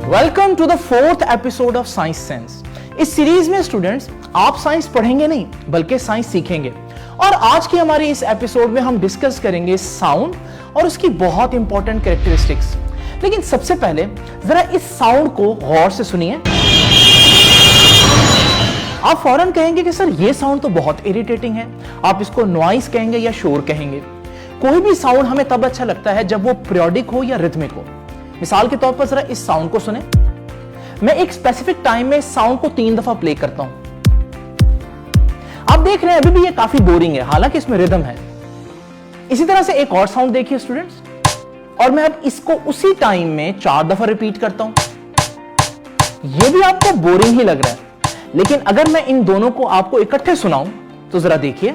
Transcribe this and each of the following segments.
Welcome to the fourth episode of science sense. इस series में students आप science पढ़ेंगे नहीं बल्कि साइंस सीखेंगे। और आज की हमारे इस एपिसोड में हम डिस्कस करेंगे साउंड और उसकी बहुत इंपॉर्टेंट कैरेक्टरिस्टिक्स। लेकिन सबसे पहले जरा इस साउंड को गौर से सुनिए। आप फौरन कहेंगे कि सर ये साउंड तो बहुत इरिटेटिंग है। आप इसको नॉइस कहेंगे या शोर कहेंगे। कोई भी साउंड हमें तब अच्छा लगता है जब वो पीरियोडिक हो या रिथमिक हो। मिसाल के तौर पर जरा इस साउंड को सुने। मैं एक स्पेसिफिक टाइम में इस साउंड को 3 दफा प्ले करता हूं। आप देख रहे हैं अभी भी ये काफी बोरिंग है, हालांकि इसमें रिदम है। इसी तरह से एक और साउंड देखिए स्टूडेंट्स, और मैं अब इसको उसी टाइम में 4 दफा रिपीट करता हूं। ये भी आपको बोरिंग ही लग रहा है, लेकिन अगर मैं इन दोनों को आपको इकट्ठे सुनाऊं तो जरा देखिए।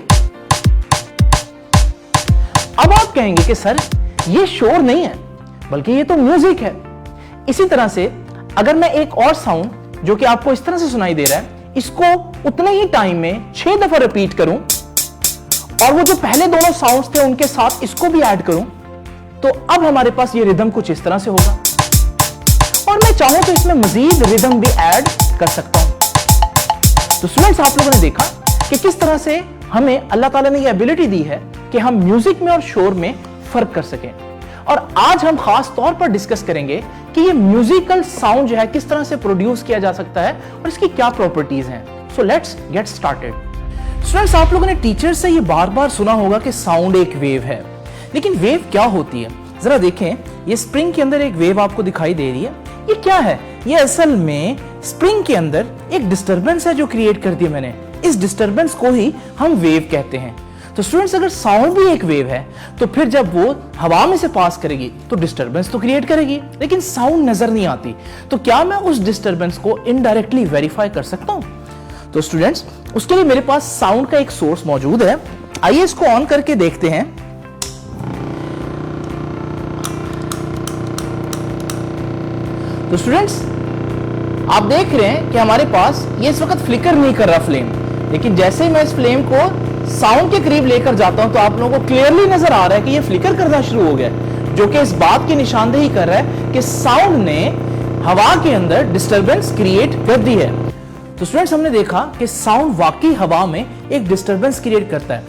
अब आप कहेंगे कि सर ये शोर नहीं है बल्कि ये तो म्यूजिक है। इसी तरह से अगर मैं एक और साउंड जो कि आपको इस तरह से सुनाई दे रहा है, इसको उतने ही टाइम में 6 दफा रिपीट करूं और वो जो पहले दोनों साउंड्स थे उनके साथ इसको भी ऐड करूं, तो अब हमारे पास ये रिदम कुछ इस तरह से होगा। और मैं चाहूं तो इसमें मजीद रिदम भी ऐड कर सकता हूं। तो स्टूडेंट्स, आप लोगों ने देखा कि किस तरह से हमें अल्लाह ताला ने ये एबिलिटी दी है कि हम म्यूजिक में और शोर में फर्क कर सकें। और आज हम खास तौर पर डिस्कस करेंगे कि ये म्यूजिकल साउंड जो है किस तरह से प्रोड्यूस किया जा सकता है और इसकी क्या प्रॉपर्टीज हैं। So let's get started. Students, आप लोगों ने टीचर से ये बार बार सुना होगा कि साउंड एक वेव है, लेकिन वेव क्या होती है? जरा देखें, ये स्प्रिंग के अंदर एक वेव आपको दिखाई दे रही है। ये क्या है? ये असल में स्प्रिंग के अंदर एक डिस्टर्बेंस है जो क्रिएट कर दी मैंने। इस डिस्टर्बेंस को ही हम वेव कहते हैं। तो स्टूडेंट्स, अगर साउंड भी एक वेव है तो फिर जब वो हवा में से पास करेगी तो डिस्टर्बेंस तो क्रिएट करेगी, लेकिन साउंड नजर नहीं आती। तो क्या मैं उस डिस्टर्बेंस को इनडायरेक्टली वेरीफाई कर सकता हूं? तो स्टूडेंट्स, उसके लिए मेरे पास साउंड का एक सोर्स मौजूद है। आइए इसको ऑन करके देखते हैं। तो स्टूडेंट्स, आप देख रहे हैं कि हमारे पास ये इस वक्त फ्लिकर नहीं कर रहा फ्लेम, लेकिन जैसे ही मैं इस फ्लेम को साउंड के करीब लेकर जाता हूं तो आप लोगों को क्लियरली नजर आ रहा है कि ये फ्लिकर करना शुरू हो गया, जो कि इस बात की निशानदेही कर रहा है कि साउंड ने हवा के अंदर डिस्टर्बेंस क्रिएट कर दी है। तो स्टूडेंट्स, हमने देखा कि साउंड वाकई हवा में एक डिस्टर्बेंस क्रिएट करता है।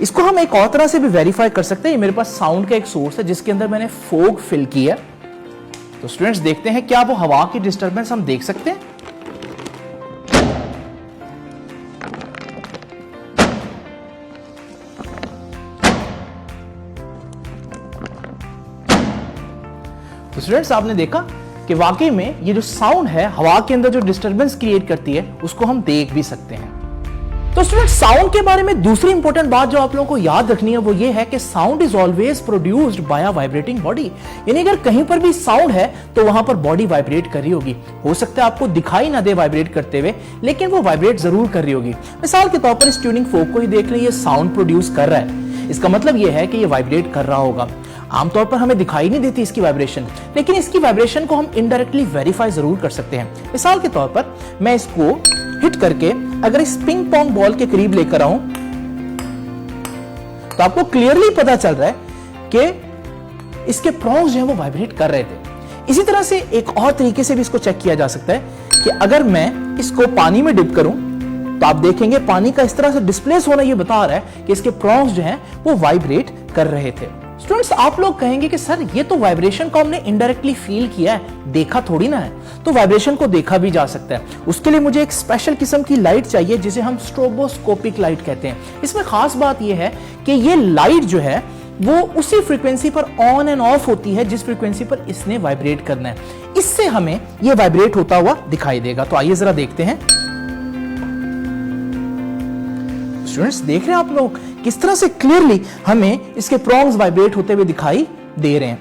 इसको हम एक और तरह से भी वेरीफाई कर सकते हैं। मेरे पास साउंड का एक सोर्स है जिसके अंदर मैंने फोग फिल किया। तो स्टूडेंट्स, देखते हैं क्या वो हवा की डिस्टर्बेंस हम देख सकते हैं। तो स्टूडेंट्स, आपने देखा कि वाकई में ये जो साउंड है हवा के अंदर जो डिस्टर्बेंस क्रिएट करती है उसको हम देख भी सकते हैं। तो स्टूडेंट्स, साउंड के बारे में दूसरी इंपॉर्टेंट बात जो आप लोगों को याद रखनी है वो ये है कि sound is always produced by a vibrating body. यानी अगर कहीं पर भी साउंड है तो वहां पर बॉडी वाइब्रेट कर रही होगी। हो सकता है आपको दिखाई ना दे वाइब्रेट करते हुए, लेकिन वो वाइब्रेट जरूर कर रही होगी। मिसाल के तौर पर इस ट्यूनिंग फोक को ही देख लें, ये साउंड प्रोड्यूस कर रहा है। इसका मतलब ये है कि ये वाइब्रेट कर रहा होगा। आमतौर पर हमें दिखाई नहीं देती इसकी वाइब्रेशन, लेकिन इसकी वाइब्रेशन को हम इनडायरेक्टली वेरीफाई जरूर कर सकते हैं। मिसाल के तौर पर मैं इसको हिट करके अगर इस पिंग पोंग बॉल के करीब लेकर आऊं तो आपको क्लियरली पता चल रहा है कि इसके प्रोंग्स जो है वो वाइब्रेट कर रहे थे। इसी तरह से एक और तरीके से भी इसको चेक किया जा सकता है कि अगर मैं इसको पानी में डिप करूं तो आप देखेंगे पानी का इस तरह से डिस्प्लेस होना ये बता रहा है कि इसके प्रोंग्स जो हैं वो वाइब्रेट कर रहे थे। स्टूडेंट्स, आप लोग कहेंगे कि सर ये तो वाइब्रेशन को हमने इनडायरेक्टली फील किया है, देखा थोड़ी ना है। तो वाइब्रेशन को देखा भी जा सकता है। उसके लिए मुझे एक स्पेशल किस्म की लाइट चाहिए जिसे हम स्ट्रोबोस्कोपिक लाइट कहते हैं। इसमें खास बात यह है कि ये लाइट जो है वो उसी फ्रीक्वेंसी पर ऑन एंड ऑफ होती है जिस फ्रीक्वेंसी पर इसने वाइब्रेट करना है। इससे हमें ये वाइब्रेट होता हुआ दिखाई देगा। तो आइए जरा देखते हैं। स्टूडेंट्स, देख रहे हैं आप लोग किस तरह से क्लियरली हमें इसके प्रोंग्स वाइब्रेट होते हुए दिखाई दे रहे हैं।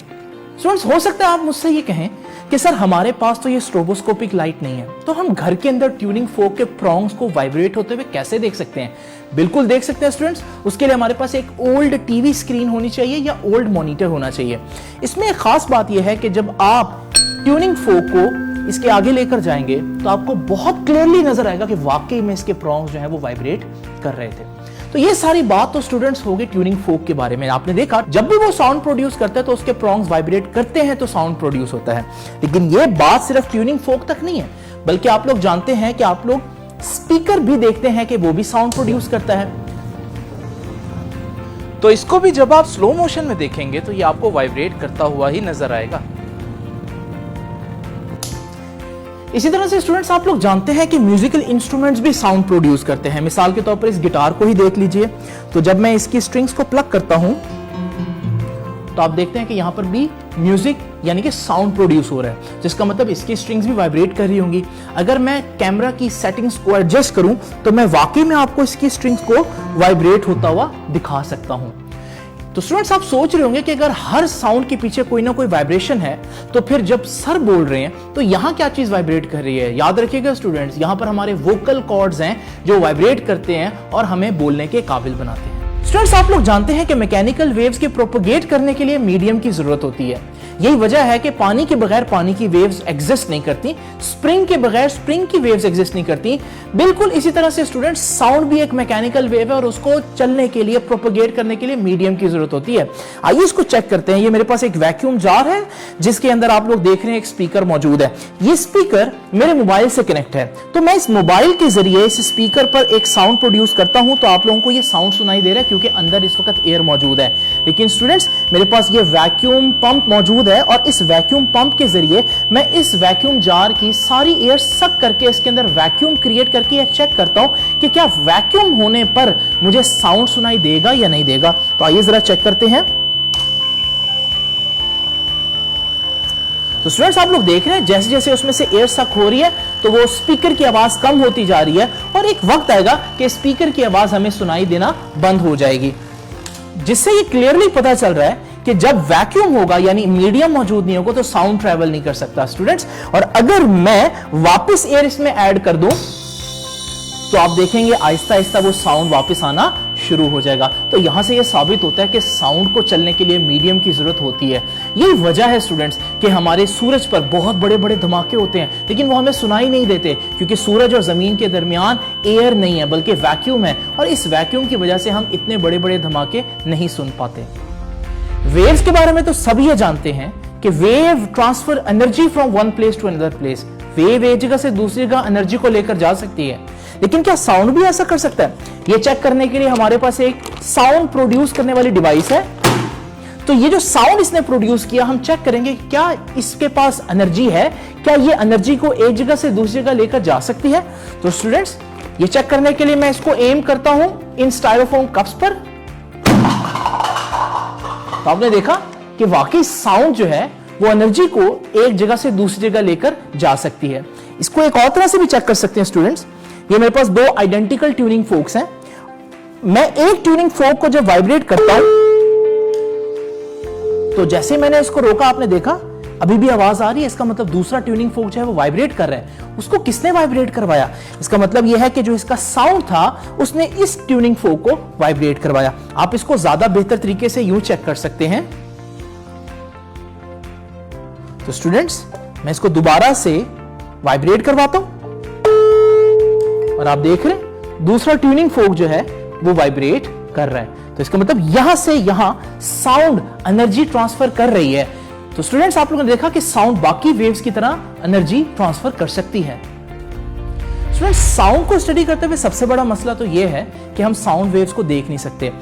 स्टूडेंट्स, हो सकता है आप मुझसे ये कहें कि सर हमारे पास तो ये स्ट्रोबोस्कोपिक लाइट नहीं है, तो हम घर के अंदर ट्यूनिंग फोक के प्रोंग्स को वाइब्रेट होते हुए कैसे देख सकते हैं? बिल्कुल देख सकते हैं स्टूडेंट्स। उसके लिए हमारे पास एक ओल्ड टीवी स्क्रीन होनी चाहिए या ओल्ड मॉनिटर होना चाहिए। इसमें एक खास बात यह है कि जब आप ट्यूनिंग फोक को इसके आगे लेकर जाएंगे तो आपको बहुत क्लियरली नजर आएगा कि वाकई में इसके प्रोंग्स जो है वो वाइब्रेट कर रहे थे। तो ये सारी बात तो स्टूडेंट्स हो गई ट्यूनिंग फोक के बारे में। आपने देखा जब भी वो साउंड प्रोड्यूस करता है तो उसके प्रोंग्स वाइब्रेट करते हैं तो साउंड प्रोड्यूस होता है। लेकिन ये बात सिर्फ ट्यूनिंग फोक तक नहीं है, बल्कि आप लोग जानते हैं कि आप लोग स्पीकर भी देखते हैं कि वो भी साउंड प्रोड्यूस करता है। तो इसको भी जब आप स्लो मोशन में देखेंगे तो ये आपको वाइब्रेट करता हुआ ही नजर आएगा। इसी तरह से स्टूडेंट्स आप लोग जानते हैं कि म्यूजिकल इंस्ट्रूमेंट्स भी साउंड प्रोड्यूस करते हैं। मिसाल के तौर पर इस गिटार को ही देख लीजिए, तो जब मैं इसकी स्ट्रिंग्स को प्लग करता हूं तो आप देखते हैं कि यहां पर भी म्यूजिक यानी कि साउंड प्रोड्यूस हो रहा है, जिसका मतलब इसकी स्ट्रिंग्स भी वाइब्रेट कर रही होंगी। अगर मैं कैमरा की सेटिंग्स को एडजस्ट करूं तो मैं वाकई में आपको इसकी स्ट्रिंग्स को वाइब्रेट होता हुआ दिखा सकता हूं। तो स्टूडेंट्स आप सोच रहे होंगे कि अगर हर साउंड के पीछे कोई ना कोई वाइब्रेशन है तो फिर जब सर बोल रहे हैं तो यहां क्या चीज वाइब्रेट कर रही है। याद रखिएगा स्टूडेंट्स, यहां पर हमारे वोकल कॉर्ड्स हैं जो वाइब्रेट करते हैं और हमें बोलने के काबिल बनाते हैं। स्टूडेंट्स आप लोग जानते हैं कि मैकेनिकल वेव्स के प्रोपगेट करने के लिए मीडियम की जरूरत होती है। यही वजह है कि पानी के बगैर पानी की वेव्स एग्जिस्ट नहीं करती, स्प्रिंग के बगैर स्प्रिंग की वेव्स एग्जिस्ट नहीं करती। बिल्कुल इसी तरह से स्टूडेंट्स साउंड भी एक मैकेनिकल वेव है और उसको चलने के लिए प्रोपगेट करने के लिए मीडियम की जरूरत होती है। आइए इसको चेक करते हैं। ये मेरे पास एक वैक्यूम जार है जिसके अंदर आप लोग देख रहे हैं एक स्पीकर मौजूद है। ये स्पीकर मेरे मोबाइल से कनेक्ट है, तो मैं इस मोबाइल के जरिए इस स्पीकर पर एक साउंड प्रोड्यूस करता हूं तो आप लोगों को ये साउंड सुनाई दे रहा है क्योंकि अंदर इस वक्त एयर मौजूद है। लेकिन स्टूडेंट्स मेरे पास ये वैक्यूम पंप मौजूद है और इस वैक्यूम पंप के जरिए मैं इस वैक्यूम जार की सारी एयर सक करके इसके अंदर वैक्यूम क्रिएट करके एक चेक करता हूं कि क्या वैक्यूम होने पर मुझे साउंड सुनाई देगा या नहीं देगा। तो आइए जरा चेक करते हैं। तो स्टूडेंट्स आप लोग देख रहे हैं जैसे जैसे उसमें से एयर सक हो रही है तो वो स्पीकर की आवाज कम होती जा रही है और एक वक्त आएगा कि स्पीकर की आवाज हमें सुनाई देना बंद हो जाएगी, जिससे ये क्लियरली पता चल रहा है कि जब वैक्यूम होगा यानी मीडियम मौजूद नहीं होगा तो साउंड ट्रैवल नहीं कर सकता स्टूडेंट्स। और अगर मैं वापस एयर इसमें ऐड कर दूं तो आप देखेंगे आहिस्ता आहिस्ता वो साउंड वापस आना शुरू हो जाएगा। तो यहां से ये साबित होता है कि साउंड को चलने के लिए मीडियम की जरूरत होती है। यही वजह है स्टूडेंट्स कि हमारे सूरज पर बहुत बड़े बड़े धमाके होते हैं लेकिन वो हमें सुनाई नहीं देते क्योंकि सूरज और जमीन के दरमियान एयर नहीं है बल्कि वैक्यूम है, और इस वैक्यूम की वजह से हम इतने बड़े बड़े धमाके नहीं सुन पाते। वेव्स के बारे में तो सभी ये जानते हैं कि wave transfer energy from one place to another place. Wave एक जगह से दूसरी जगह एनर्जी को लेकर जा सकती है, लेकिन क्या साउंड भी ऐसा कर सकता है? ये चेक करने के लिए हमारे पास एक साउंड प्रोड्यूस करने वाली डिवाइस है। तो ये जो साउंड इसने प्रोड्यूस किया हम चेक करेंगे क्या इसके पास एनर्जी है, क्या ये एनर्जी को एक जगह से दूसरी जगह लेकर जा सकती है। तो स्टूडेंट्स ये चेक करने के लिए मैं इसको एम करता हूं इन स्टाइरोफोम कप्स पर। तो आपने देखा कि वाकई साउंड जो है वो एनर्जी को एक जगह से दूसरी जगह लेकर जा सकती है। इसको एक और तरह से भी चेक कर सकते हैं स्टूडेंट्स। ये मेरे पास दो आइडेंटिकल ट्यूनिंग फोक्स हैं। मैं एक ट्यूनिंग फोक को जब वाइब्रेट करता हूं तो जैसे मैंने इसको रोका आपने देखा अभी भी आवाज आ रही है, इसका मतलब दूसरा ट्यूनिंग फोक जो है वो वाइब्रेट कर रहा है। उसको किसने वाइब्रेट करवाया? इसका मतलब यह है कि जो इसका साउंड था उसने इस ट्यूनिंग फोक को वाइब्रेट करवाया। आप इसको ज्यादा बेहतर तरीके से यूं चेक कर सकते हैं। तो स्टूडेंट्स मैं इसको दोबारा से वाइब्रेट करवाता हूं और आप देख रहे हैं दूसरा ट्यूनिंग फोक जो है वो वाइब्रेट कर रहा है। तो इसका मतलब यहां से यहां साउंड एनर्जी ट्रांसफर कर रही है। तो स्टूडेंट्स आप लोगों ने देखा कि साउंड बाकी वेव्स की तरह एनर्जी ट्रांसफर कर सकती है। स्टूडेंट्स साउंड को स्टडी करते हुए सबसे बड़ा मसला तो यह है कि हम साउंड वेव्स को देख नहीं सकते।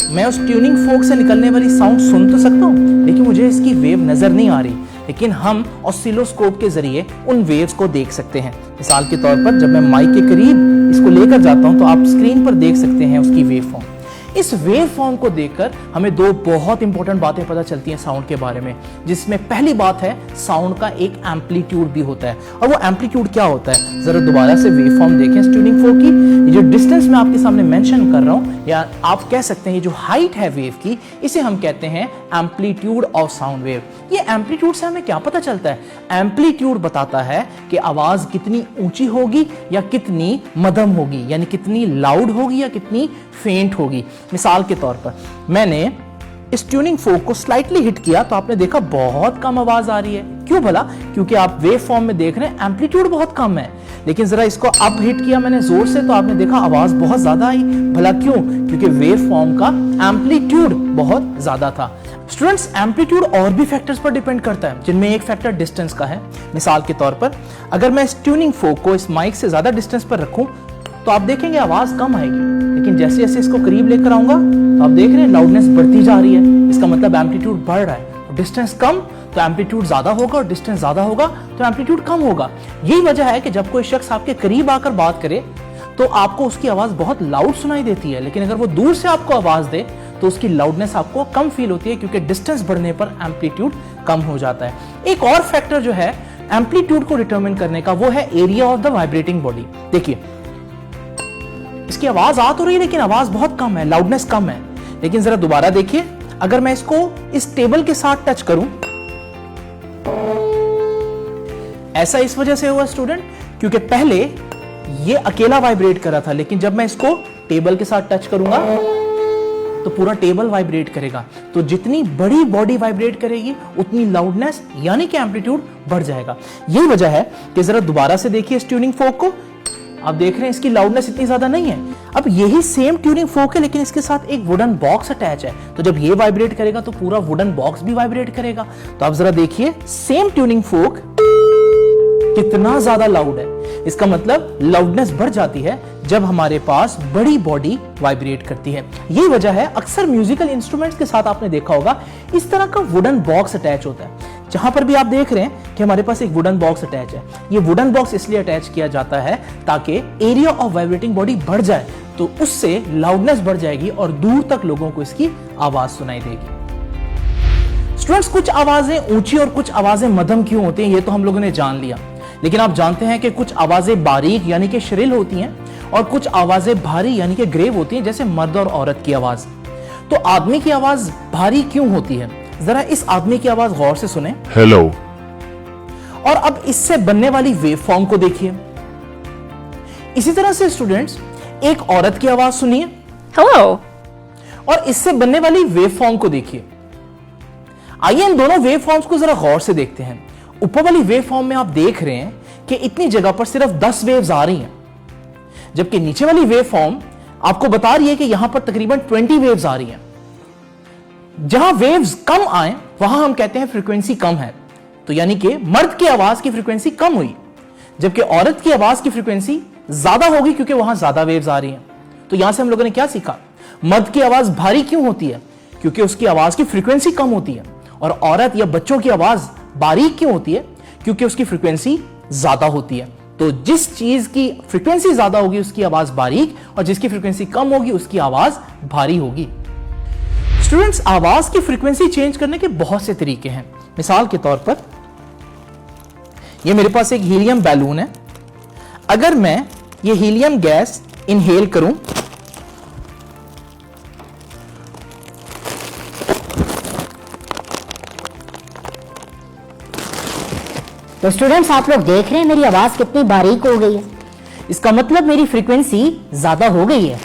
मैं उस ट्यूनिंग फोक से निकलने वाली साउंड सुन तो सकता हूं लेकिन मुझे इसकी वेव नजर नहीं आ रही, लेकिन हम ऑसिलोस्कोप के जरिए उन वेव्स को देख सकते हैं। मिसाल के तौर पर जब मैं माइक के करीब इसको लेकर जाता हूं तो आप स्क्रीन पर देख सकते हैं उसकी वेव फॉर्म। इस वेव फॉर्म को देखकर हमें दो बहुत इंपॉर्टेंट बातें पता चलती हैं साउंड के बारे में, जिसमें पहली बात है साउंड का एक एम्पलीट्यूड भी होता है। और वो एम्पलीट्यूड क्या होता है, जरा दोबारा से वेव फॉर्म देखें ट्यूनिंग फोक की। ये जो डिस्टेंस मैं आपके सामने मेंशन कर रहा हूं या आप कह सकते हैं ये जो हाइट है वेव की, इसे हम कहते हैं एम्पलीट्यूड ऑफ साउंड वेव। ये एम्पलीट्यूड से हमें क्या पता चलता है? एम्पलीट्यूड बताता है कि आवाज कितनी ऊंची होगी या कितनी मध्यम होगी, यानी कितनी लाउड होगी या कितनी फेंट होगी। मिसाल के तौर पर मैंने इस ट्यूनिंग फोक को स्लाइटली हिट किया तो आपने देखा बहुत कम आवाज आ रही है। क्यों भला? क्योंकि आप वेव फॉर्म में देख रहे हैं एम्पलीट्यूड बहुत कम है। लेकिन जरा इसको अप हिट किया मैंने जोर से तो आपने देखा आवाज बहुत ज्यादा आई। भला क्यों? क्योंकि वेव फॉर्म का एम्पलीट्यूड बहुत ज्यादा था। स्टूडेंट्स, एम्पलीट्यूड और भी फैक्टर्स पर डिपेंड करता है, जिनमें एक फैक्टर डिस्टेंस का है। मिसाल के तौर पर अगर मैं इस ट्यूनिंग फोक को इस माइक से ज्यादा डिस्टेंस पर रखूं तो आप देखेंगे आवाज कम आएगी, लेकिन जैसे जैसे इसको करीब लेकर आऊंगा तो आप देख रहे हैं लाउडनेस बढ़ती जा रही है। इसका मतलब एम्पलीट्यूड बढ़ रहा है। डिस्टेंस कम तो एम्पलीट्यूड ज्यादा होगा और डिस्टेंस ज्यादा होगा तो एम्पलीट्यूड कम होगा। यही वजह है कि जब कोई शख्स आपके करीब आकर बात करे तो आपको उसकी आवाज बहुत लाउड सुनाई देती है, लेकिन अगर वो दूर से आपको आवाज दे तो उसकी लाउडनेस आपको कम फील होती है, क्योंकि डिस्टेंस बढ़ने पर एम्पलीट्यूड कम हो जाता है। एक और फैक्टर जो है एम्पलीट्यूड को डिटरमिन करने का, वो है area of the vibrating body. देखिए, इसकी आवाज आ तो रही है लेकिन आवाज बहुत कम है, लाउडनेस कम है। लेकिन जरा दोबारा देखिए, अगर मैं इसको इस टेबल के साथ टच करूं, ऐसा इस वजह से हुआ स्टूडेंट क्योंकि पहले ये अकेला वाइब्रेट कर रहा था, लेकिन जब मैं इसको टेबल के साथ टच करूंगा तो पूरा टेबल वाइब्रेट करेगा। तो जितनी बड़ी बॉडी वाइब्रेट करेगी उतनी लाउडनेस यानी कि एम्पलीट्यूड बढ़ जाएगा। यही वजह है कि जरा दोबारा से देखिए इस ट्यूनिंग फोक को, आप देख रहे हैं इसकी लाउडनेस इतनी ज्यादा नहीं है। अब यही सेम ट्यूनिंग फोक है लेकिन इसके साथ एक वुडन बॉक्स अटैच है, तो जब ये वाइब्रेट करेगा तो पूरा वुडन बॉक्स भी वाइब्रेट करेगा। तो आप जरा देखिए सेम ट्यूनिंग फोक कितना ज्यादा लाउड है। इसका मतलब लाउडनेस बढ़ जाती है जब हमारे पास बड़ी बॉडी वाइब्रेट करती है। यही वजह है अक्सर म्यूजिकल इंस्ट्रूमेंट्स के साथ आपने देखा होगा इस तरह का वुडन बॉक्स अटैच होता है। जहां पर भी आप देख रहे हैं कि हमारे पास एक वुडन बॉक्स अटैच है, ये वुडन बॉक्स इसलिए अटैच किया जाता है ताकि एरिया ऑफ वाइब्रेटिंग बॉडी बढ़ जाए, तो उससे लाउडनेस बढ़ जाएगी और दूर तक लोगों को इसकी आवाज सुनाई देगी। स्टूडेंट्स, कुछ आवाजें ऊंची और कुछ आवाजें मध्यम क्यों होती हैं ये तो हम लोगों ने जान लिया, लेकिन आप जानते हैं कि कुछ आवाजें बारीक यानी कि श्रिल होती हैं और कुछ आवाजें भारी यानी कि ग्रेव होती हैं, जैसे मर्द और औरत की आवाज। तो आदमी की आवाज भारी क्यों होती है? जरा इस आदमी की आवाज गौर से सुने, हेलो। और अब इससे बनने वाली वेव फॉर्म को देखिए। इसी तरह से स्टूडेंट्स, एक औरत की आवाज सुनिए, हेलो, और इससे बनने वाली वेव फॉर्म को देखिए। आइए इन दोनों वेव फॉर्म्स को जरा गौर से देखते हैं। ऊपर वाली वेव फॉर्म में आप देख रहे हैं कि इतनी जगह पर सिर्फ 10 वेव्स आ रही हैं, जबकि नीचे वाली वेव फॉर्म आपको बता रही है कि यहां पर तकरीबन 20 वेव्स आ रही हैं। जहां वेव्स कम आए वहां हम कहते हैं फ्रीक्वेंसी कम है, तो यानी कि मर्द की आवाज की फ्रीक्वेंसी कम हुई, जबकि औरत की आवाज की फ्रीक्वेंसी ज्यादा होगी क्योंकि वहां ज्यादा वेव्स आ रही हैं। तो यहां से हम लोगों ने क्या सीखा? मर्द की आवाज भारी क्यों होती है? क्योंकि उसकी आवाज की फ्रीक्वेंसी कम होती है। और औरत या बच्चों की आवाज बारीक क्यों होती है? क्योंकि उसकी फ्रीक्वेंसी ज्यादा होती है। तो जिस चीज की फ्रीक्वेंसी ज्यादा होगी उसकी आवाज बारीक, और जिसकी फ्रीक्वेंसी कम होगी उसकी आवाज भारी होगी। स्टूडेंट्स, आवाज की फ्रीक्वेंसी चेंज करने के बहुत से तरीके हैं। मिसाल के तौर पर ये मेरे पास एक हीलियम बैलून है। अगर मैं ये हीलियम गैस इनहेल करूं तो स्टूडेंट्स आप लोग देख रहे हैं मेरी आवाज कितनी बारीक हो गई है। इसका मतलब मेरी फ्रीक्वेंसी ज्यादा हो गई है।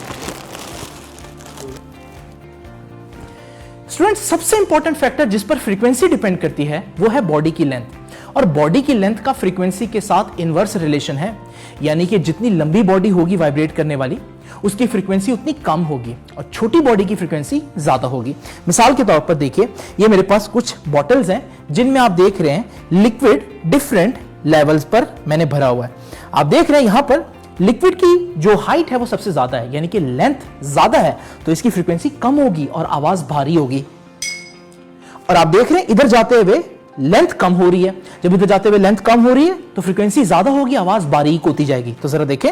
स्टूडेंट्स, सबसे इंपॉर्टेंट फैक्टर जिस पर फ्रीक्वेंसी डिपेंड करती है वो है बॉडी की लेंथ, और बॉडी की लेंथ का फ्रीक्वेंसी के साथ इनवर्स रिलेशन है, यानी कि जितनी लंबी बॉडी होगी वाइब्रेट करने वाली उसकी फ्रीक्वेंसी उतनी कम होगी और छोटी बॉडी की फ्रीक्वेंसी ज्यादा होगी। मिसाल के तौर पर देखिए, ये मेरे पास कुछ बॉटल्स हैं जिनमें आप देख रहे हैं लिक्विड डिफरेंट लेवल्स पर मैंने भरा हुआ है। आप देख रहे हैं यहां पर लिक्विड की जो हाइट है वो सबसे ज्यादा है, यानी कि लेंथ ज्यादा है, तो इसकी फ्रीक्वेंसी कम होगी और आवाज भारी होगी। और आप देख रहे हैं इधर जाते हुए लेंथ कम हो रही है, जब इधर जाते हुए लेंथ कम हो रही है तो फ्रीक्वेंसी ज्यादा होगी, आवाज बारीक होती जाएगी। तो जरा देखें,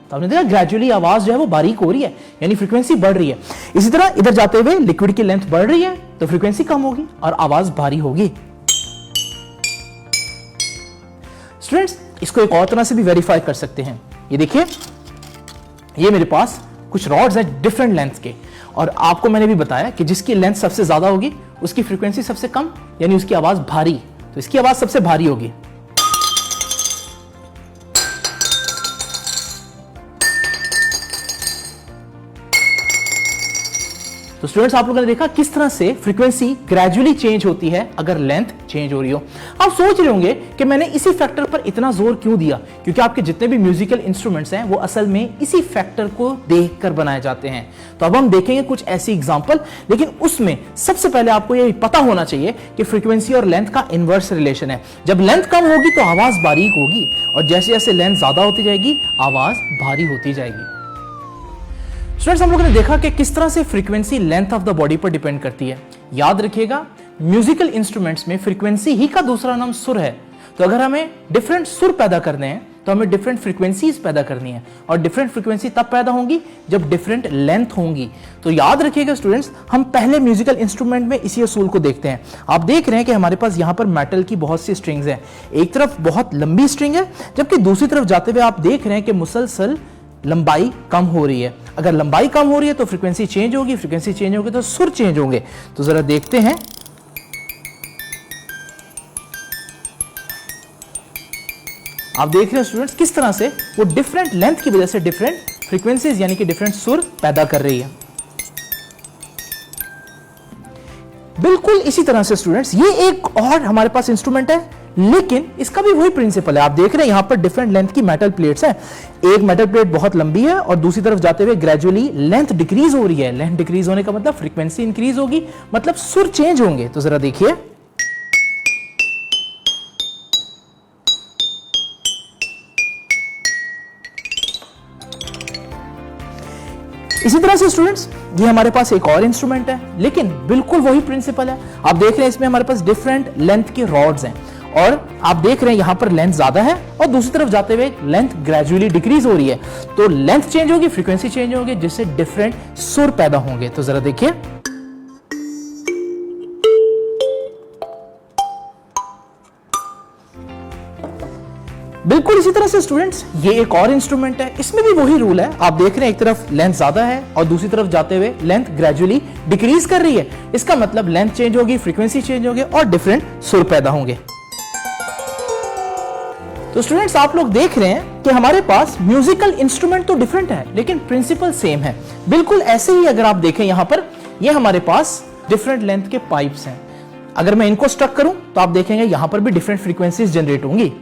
तो आपने देखा ग्रेजुअली आवाज जो है वो बारीक हो रही है, यानी फ्रीक्वेंसी बढ़ रही है। इसी तरह इधर जाते हुए लिक्विड की लेंथ बढ़ रही है तो फ्रीक्वेंसी कम होगी और आवाज भारी होगी। स्टूडेंट्स, इसको एक और तरह से भी वेरीफाई कर सकते हैं। ये देखिए, ये मेरे पास कुछ रॉड्स हैं डिफरेंट लेंथ के, और आपको मैंने भी बताया कि जिसकी लेंथ सबसे ज्यादा होगी उसकी फ्रीक्वेंसी सबसे कम, यानी उसकी आवाज भारी, तो इसकी आवाज सबसे भारी होगी। तो स्टूडेंट्स आप लोगों ने देखा किस तरह से फ्रीक्वेंसी ग्रेजुअली चेंज होती है अगर लेंथ चेंज हो रही हो। आप सोच रहे होंगे कि मैंने इसी फैक्टर पर इतना जोर क्यों दिया, क्योंकि आपके जितने भी म्यूजिकल इंस्ट्रूमेंट्स हैं वो असल में इसी फैक्टर को देखकर बनाए जाते हैं। तो अब हम देखेंगे कुछ ऐसी एग्जांपल, लेकिन उसमें सबसे पहले आपको ये पता होना चाहिए कि फ्रीक्वेंसी और लेंथ का इनवर्स रिलेशन है। जब लेंथ कम होगी तो आवाज बारीक होगी, और जैसे जैसे लेंथ ज्यादा होती जाएगी आवाज भारी होती जाएगी। स्टूडेंट्स हम लोगों ने देखा कि किस तरह से frequency length of the body पर डिपेंड करती है। याद रखिएगा म्यूजिकल इंस्ट्रूमेंट्स में फ्रीक्वेंसी ही का दूसरा नाम सुर है। तो अगर हमें डिफरेंट सुर पैदा करने हैं तो हमें डिफरेंट फ्रीक्वेंसीज पैदा करनी है, और डिफरेंट फ्रीक्वेंसी तब पैदा होंगी जब डिफरेंट लेंथ होंगी। तो याद रखिएगा स्टूडेंट्स, हम पहले म्यूजिकल इंस्ट्रूमेंट में इसी असूल को देखते हैं। आप देख रहे हैं कि हमारे पास यहाँ पर मेटल की बहुत सी स्ट्रिंग्स हैं। एक तरफ बहुत लंबी स्ट्रिंग है, जबकि दूसरी तरफ जाते हुए आप देख रहे हैं कि मुसलसल लंबाई कम हो रही है। अगर लंबाई कम हो रही है तो फ्रीक्वेंसी चेंज होगी, फ्रीक्वेंसी चेंज होगी तो सुर चेंज होंगे। तो जरा देखते हैं। आप देख रहे हैं स्टूडेंट्स किस तरह से वो डिफरेंट लेंथ की वजह से डिफरेंट फ्रीक्वेंसीज यानी कि डिफरेंट सुर पैदा कर रही है। बिल्कुल इसी तरह से स्टूडेंट्स ये एक और हमारे पास इंस्ट्रूमेंट है, लेकिन इसका भी वही प्रिंसिपल है। आप देख रहे हैं यहां पर डिफरेंट लेंथ की मेटल प्लेट्स हैं। एक मेटल प्लेट बहुत लंबी है और दूसरी तरफ जाते हुए ग्रेजुअली लेंथ डिक्रीज हो रही है। लेंथ डिक्रीज होने का मतलब फ्रीक्वेंसी इंक्रीज होगी, मतलब सुर चेंज होंगे। तो जरा देखिए, इसी तरह से स्टूडेंट्स ये हमारे पास एक और इंस्ट्रूमेंट है, लेकिन बिल्कुल वही प्रिंसिपल है। आप देख रहे हैं इसमें हमारे पास डिफरेंट लेंथ के रॉड्स हैं, और आप देख रहे हैं यहां पर लेंथ ज्यादा है और दूसरी तरफ जाते हुए लेंथ ग्रेजुअली डिक्रीज हो रही है। तो लेंथ चेंज होगी, फ्रीक्वेंसी चेंज होगी, जिससे डिफरेंट सुर पैदा होंगे। तो जरा देखिए, बिल्कुल इसी तरह से स्टूडेंट्स ये एक और इंस्ट्रूमेंट है। इसमें भी वही रूल है। आप देख रहे हैं एक तरफ लेंथ ज्यादा है और दूसरी तरफ जाते हुए लेंथ ग्रेजुअली डिक्रीज कर रही है। इसका मतलब लेंथ चेंज होगी, फ्रीक्वेंसी चेंज होगी और डिफरेंट सुर पैदा होंगे। तो स्टूडेंट्स आप लोग देख रहे हैं कि हमारे पास म्यूजिकल इंस्ट्रूमेंट तो डिफरेंट है, लेकिन प्रिंसिपल सेम है। बिल्कुल ऐसे ही अगर आप देखें यहां पर, ये हमारे पास डिफरेंट लेंथ के पाइप्स हैं। अगर मैं इनको स्ट्रक करूं तो आप देखेंगे यहां पर भी डिफरेंट फ्रीक्वेंसीज जनरेट होंगी।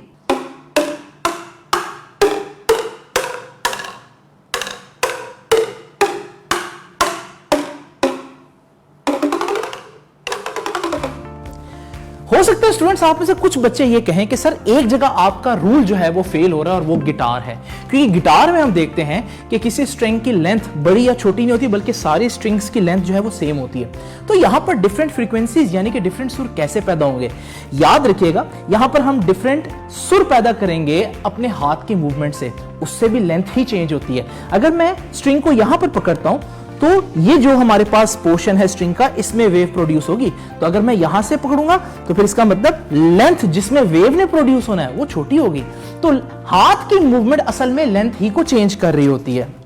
हो सकता है स्टूडेंट्स आप में से कुछ बच्चे ये कहें कि सर एक जगह आपका रूल जो है वो फेल हो रहा है, और वो गिटार है। क्योंकि गिटार में हम देखते हैं कि किसी स्ट्रिंग की लेंथ बड़ी या छोटी नहीं होती, बल्कि सारी स्ट्रिंग्स की लेंथ जो है वो सेम होती है। तो यहां पर डिफरेंट फ्रीक्वेंसीज यानी कि डिफरेंट सुर कैसे पैदा होंगे? याद रखिएगा यहां पर हम डिफरेंट सुर पैदा करेंगे अपने हाथ के मूवमेंट से, उससे भी लेंथ ही चेंज होती है। अगर मैं स्ट्रिंग को यहां पर पकड़ता हूं तो ये जो हमारे पास पोर्शन है स्ट्रिंग का, इसमें वेव प्रोड्यूस होगी। तो अगर मैं यहां से पकड़ूंगा तो फिर इसका मतलब लेंथ जिसमें वेव ने प्रोड्यूस होना है वो छोटी होगी। तो हाथ की मूवमेंट असल में लेंथ ही को चेंज कर रही होती है।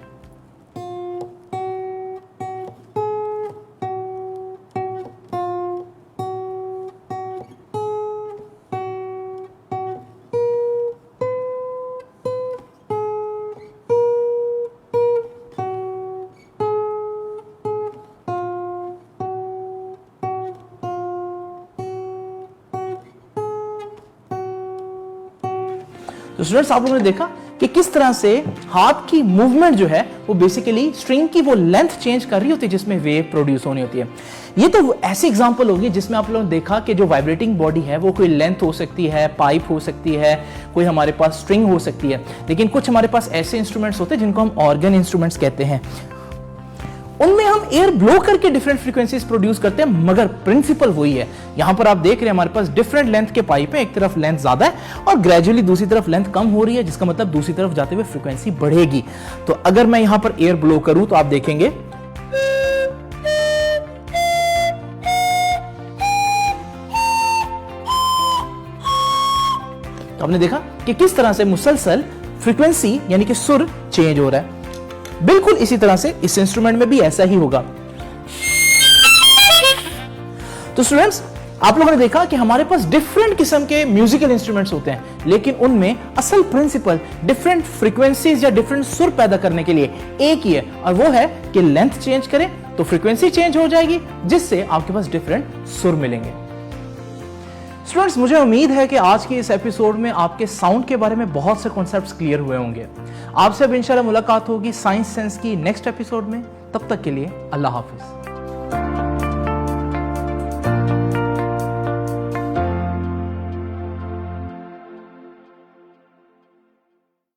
तो स्टूडेंट्स आप लोगों ने देखा कि किस तरह से हाथ की मूवमेंट जो है वो बेसिकली स्ट्रिंग की वो लेंथ चेंज कर रही होती है जिसमें वेव प्रोड्यूस होनी होती है। ये तो ऐसी एग्जांपल होगी जिसमें आप लोगों ने देखा कि जो वाइब्रेटिंग बॉडी है वो कोई लेंथ हो सकती है, पाइप हो सकती है, कोई हमारे पास स्ट्रिंग हो सकती है। लेकिन कुछ हमारे पास ऐसे इंस्ट्रूमेंट्स होते हैं जिनको हम ऑर्गन इंस्ट्रूमेंट्स कहते हैं। उनमें हम एयर ब्लो करके डिफरेंट फ्रीक्वेंसीज प्रोड्यूस करते हैं, मगर प्रिंसिपल वही है। यहां पर आप देख रहे हैं हमारे पास डिफरेंट लेंथ के पाइप है, एक तरफ लेंथ ज्यादा है और ग्रेजुअली दूसरी तरफ लेंथ कम हो रही है, जिसका मतलब दूसरी तरफ जाते हुए फ्रीक्वेंसी बढ़ेगी। तो अगर मैं यहां पर एयर ब्लो करूं तो आप देखेंगे तो आपने देखा कि किस तरह से मुसलसल फ्रीक्वेंसी यानी कि सुर चेंज हो रहा है। बिल्कुल इसी तरह से इस इंस्ट्रूमेंट में भी ऐसा ही होगा। तो स्टूडेंट्स आप लोगों ने देखा कि हमारे पास डिफरेंट किस्म के म्यूजिकल इंस्ट्रूमेंट्स होते हैं, लेकिन उनमें असल प्रिंसिपल डिफरेंट फ्रीक्वेंसीज या डिफरेंट सुर पैदा करने के लिए एक ही है, और वो है कि लेंथ चेंज करें, तो फ्रीक्वेंसी चेंज हो जाएगी, जिससे आपके पास डिफरेंट सुर मिलेंगे। स्टूडेंट्स, मुझे उम्मीद है कि आज के इस एपिसोड में आपके साउंड के बारे में बहुत से कॉन्सेप्ट्स क्लियर हुए होंगे। आपसे अब इंशाल्लाह मुलाकात होगी साइंस सेंस की नेक्स्ट एपिसोड में। तब तक के लिए अल्लाह हाफिज।